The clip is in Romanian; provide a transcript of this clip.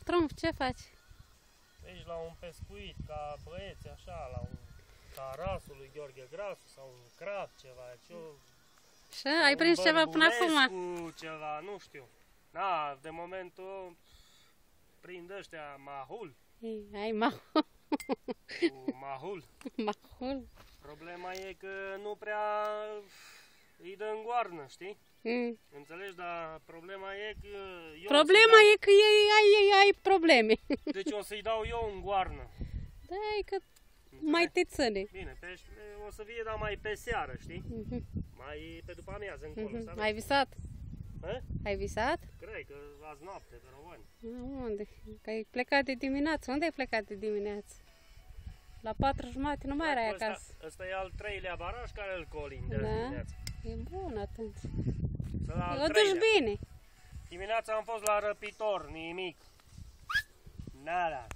Trumf, ce faci? Ești la un pescuit ca băieți, așa, la un Tarasul lui Gheorghe Grasu sau un crab, ceva, Și ai prins ceva până acum? Ceva, nu știu. Da, de momentul prind ăștia mahul. Ai mahul. Cu mahul. Mahul. Problema e că nu prea îi dă în goarnă, știi? Înțelegi? Dar problema e că... Problema e că ai probleme. Deci o să-i dau eu în goarnă. Da, e că mai te ține. Bine, peștele o să fie, dar mai pe seară, știi? Mai pe după amiază încolo. Ai visat? A? Ai visat? Cred că azi noapte pe Români. Unde? Că ai plecat de dimineață. Unde ai plecat de dimineață? La 4:30 nu mai erai acasă. Ăsta e al 3-lea baraj care îl colin de dimineață. E bun atunci. O duci bine. Dimineața am fost la răpitor, nimic. Nada.